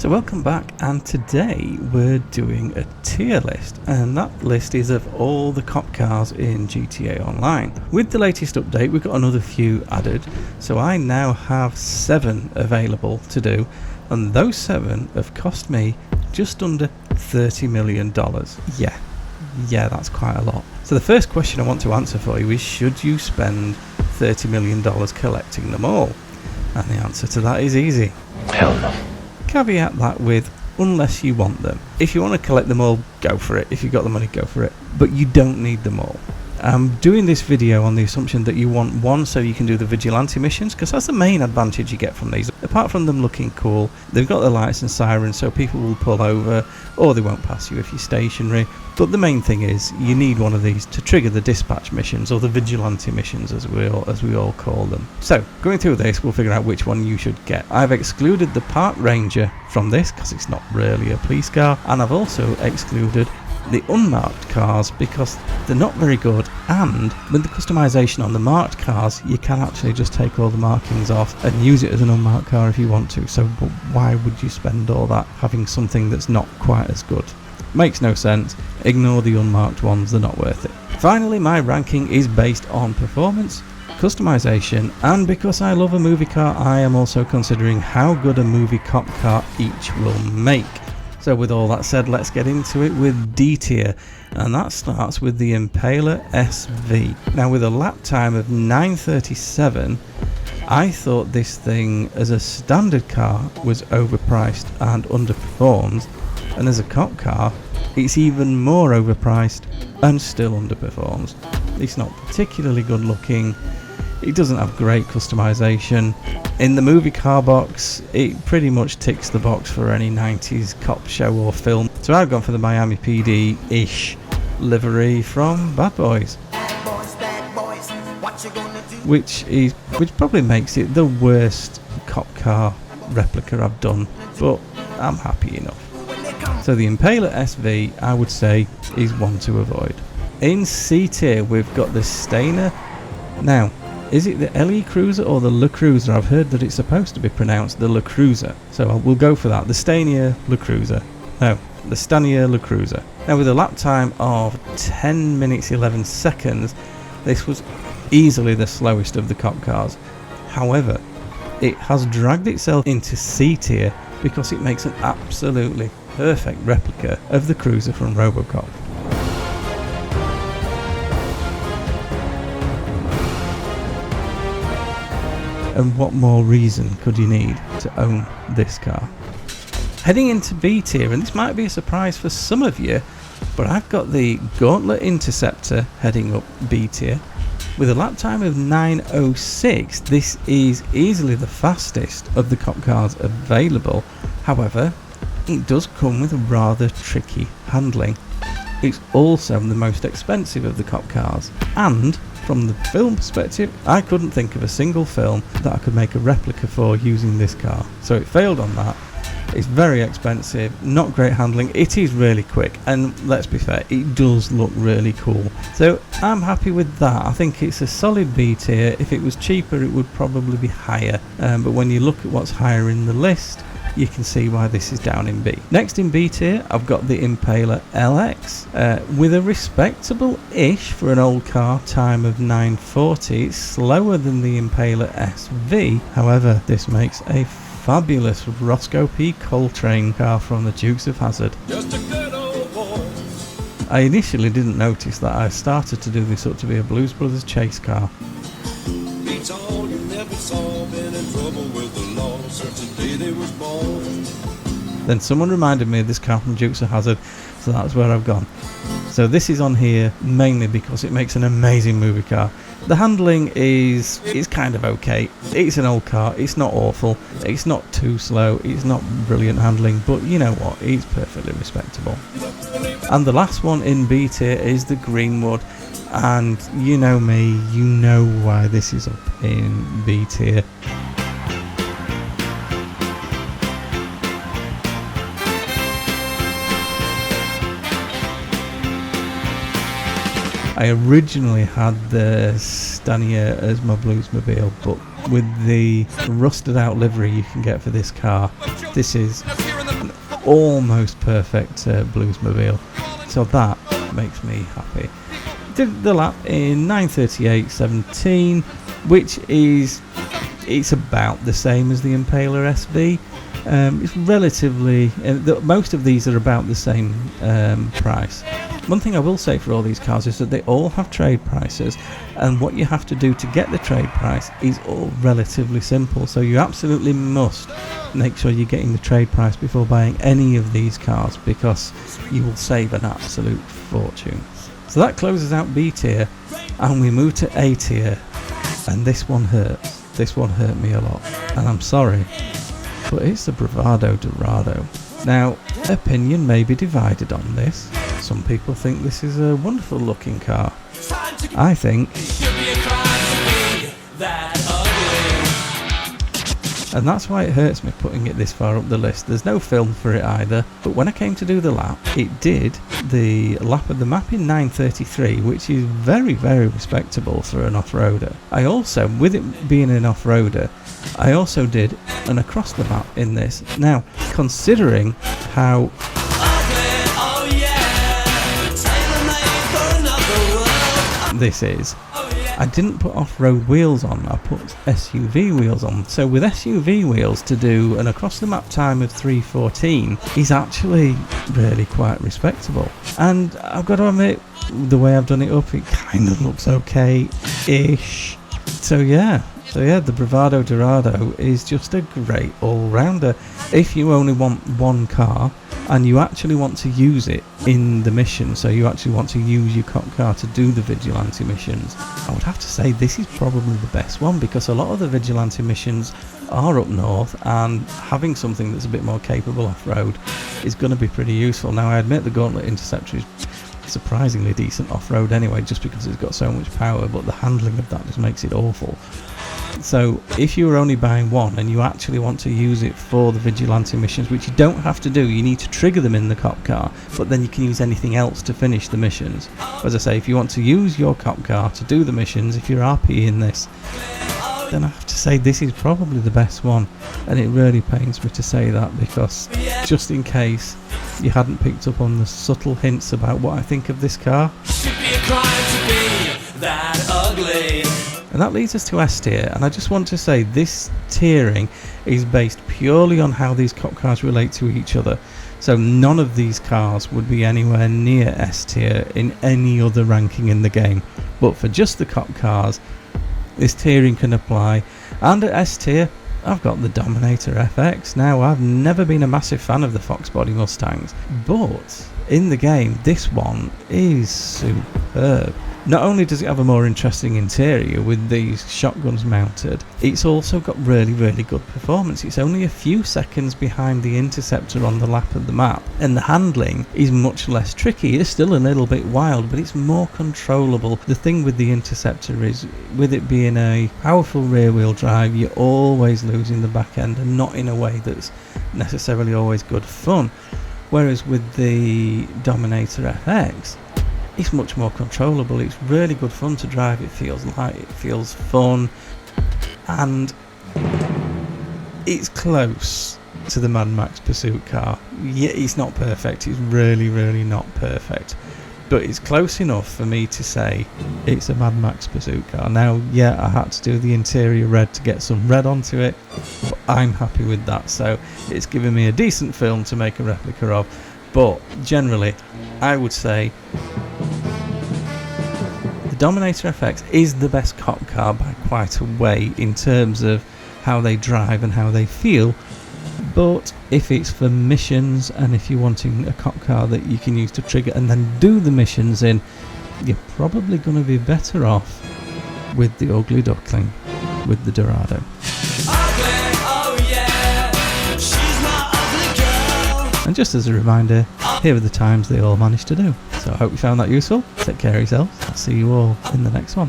So welcome back, and today we're doing a tier list, and that list is of all the cop cars in GTA Online. With the latest update we've got another few added, so I now have 7 available to do, and those 7 have cost me just under $30 million. Yeah, that's quite a lot. So the first question I want to answer for you is, should you spend $30 million collecting them all? And the answer to that is easy. Hell no. Caveat that with, unless you want them. If you want to collect them all, go for it. If you've got the money, go for it. But you don't need them all. I'm doing this video on the assumption that you want one so you can do the vigilante missions, because that's the main advantage you get from these. Apart from them looking cool, they've got the lights and sirens so people will pull over, or they won't pass you if you're stationary. But the main thing is, you need one of these to trigger the dispatch missions, or the vigilante missions as we all call them. So, going through this, we'll figure out which one you should get. I've excluded the Park Ranger from this, because it's not really a police car, and I've also excluded the unmarked cars because they're not very good, and with the customization on the marked cars you can actually just take all the markings off and use it as an unmarked car if you want to. So why would you spend all that having something that's not quite as good? Makes no sense. Ignore the unmarked ones, they're not worth it. Finally, my ranking is based on performance, customization, and because I love a movie car, I am also considering how good a movie cop car each will make. So with all that said, let's get into it with D tier, and that starts with the Impaler SV. Now with a lap time of 9:37, I thought this thing as a standard car was overpriced and underperformed, and as a cop car it's even more overpriced and still underperforms. It's not particularly good looking, it doesn't have great customization. In the movie car box, it pretty much ticks the box for any 90s cop show or film. So I've gone for the Miami PD-ish livery from Bad Boys. Which probably makes it the worst cop car replica I've done, but I'm happy enough. So the Impaler SV, I would say, is one to avoid. In C tier, we've got the Stainer. Now, is it the LE Cruiser or the Le Cruiser? I've heard that it's supposed to be pronounced the Le Cruiser, so we'll go for that. The Stanier Le Cruiser. No, the Stanier Le Cruiser. Now with a lap time of 10 minutes 11 seconds, this was easily the slowest of the cop cars. However, it has dragged itself into C tier because it makes an absolutely perfect replica of the Cruiser from RoboCop. And what more reason could you need to own this car? Heading into B tier, and this might be a surprise for some of you, but I've got the Gauntlet Interceptor heading up B tier. With a lap time of 9:06, this is easily the fastest of the cop cars available. However, it does come with rather tricky handling. It's also the most expensive of the cop cars, and from the film perspective, I couldn't think of a single film that I could make a replica for using this car. So it failed on that. It's very expensive, not great handling. It is really quick, and let's be fair, it does look really cool. So I'm happy with that. I think it's a solid B tier. If it was cheaper, it would probably be higher. But when you look at what's higher in the list, you can see why this is down in B. Next in B tier, I've got the Impaler LX. With a respectable-ish for an old car time of 9:40, it's slower than the Impaler SV. However, this makes a fabulous Roscoe P. Coltrane car from the Dukes of Hazzard. Just a good old boy. I initially didn't notice that I started to do this up to be a Blues Brothers chase car. Beats all you never saw, been in trouble with the law since the day they was born. Then someone reminded me of this car from Dukes of Hazzard, so that's where I've gone. So this is on here mainly because it makes an amazing movie car. The handling is kind of okay. It's an old car, it's not awful, it's not too slow, it's not brilliant handling, but you know what, it's perfectly respectable. And the last one in B tier is the Greenwood, and you know me, you know why this is up in B tier. I originally had the Stanier as my Bluesmobile, but with the rusted out livery you can get for this car, this is almost perfect Bluesmobile. So that makes me happy. Did the lap in 9:38.17, which is, it's about the same as the Impaler SV. It's relatively, most of these are about the same price. One thing I will say for all these cars is that they all have trade prices, and what you have to do to get the trade price is all relatively simple. So you absolutely must make sure you're getting the trade price before buying any of these cars, because you will save an absolute fortune. So that closes out B tier, and we move to A tier, and this one hurts. This one hurt me a lot, and I'm sorry, but it's the Bravado Dorado. Now, opinion may be divided on this. Some people think this is a wonderful looking car. I think, and that's why it hurts me putting it this far up the list. There's no film for it either, but when I came to do the lap, it did the lap of the map in 9:33, which is very, very respectable for an off-roader. I also, with it being an off-roader, I also did an across the map in this. Now, considering how this is, I didn't put off-road wheels on, I put SUV wheels on. So with SUV wheels, to do an across the map time of 3:14 is actually really quite respectable. And I've got to admit, the way I've done it up, it kind of looks okay-ish. So yeah, the Bravado Dorado is just a great all-rounder. If you only want one car, and you actually want to use it in the mission, so you actually want to use your cop car to do the vigilante missions, I would have to say this is probably the best one, because a lot of the vigilante missions are up north, and having something that's a bit more capable off-road is going to be pretty useful. Now, I admit the Gauntlet Interceptor is surprisingly decent off-road anyway, just because it's got so much power, but the handling of that just makes it awful. So if you were only buying one and you actually want to use it for the vigilante missions, which you don't have to do, you need to trigger them in the cop car, but then you can use anything else to finish the missions. As I say, if you want to use your cop car to do the missions, if you're RP in this, then I have to say this is probably the best one. And it really pains me to say that, because just in case you hadn't picked up on the subtle hints about what I think of this car. Should be a crime to be that ugly. And that leads us to S tier, and I just want to say this tiering is based purely on how these cop cars relate to each other. So none of these cars would be anywhere near S tier in any other ranking in the game. But for just the cop cars, this tiering can apply. And at S tier, I've got the Dominator FX. Now, I've never been a massive fan of the Fox body Mustangs, but in the game, this one is superb. Not only does it have a more interesting interior with these shotguns mounted, it's also got really, really good performance. It's only a few seconds behind the Interceptor on the lap of the map, and the handling is much less tricky. It's still a little bit wild, but it's more controllable. The thing with the Interceptor is, with it being a powerful rear-wheel drive, you're always losing the back end, and not in a way that's necessarily always good fun. Whereas with the Dominator FX, it's much more controllable. It's really good fun to drive. It feels light, it feels fun, and it's close to the Mad Max Pursuit car. Yeah, it's not perfect. It's really, really not perfect, but it's close enough for me to say it's a Mad Max Pursuit car. Now, yeah, I had to do the interior red to get some red onto it, but I'm happy with that. So it's given me a decent film to make a replica of. But generally, I would say the Dominator FX is the best cop car by quite a way in terms of how they drive and how they feel. But if it's for missions, and if you're wanting a cop car that you can use to trigger and then do the missions in, you're probably going to be better off with the Ugly Duckling, with the Dorado. And just as a reminder, here are the times they all managed to do. So I hope you found that useful. Take care of yourselves. I'll see you all in the next one.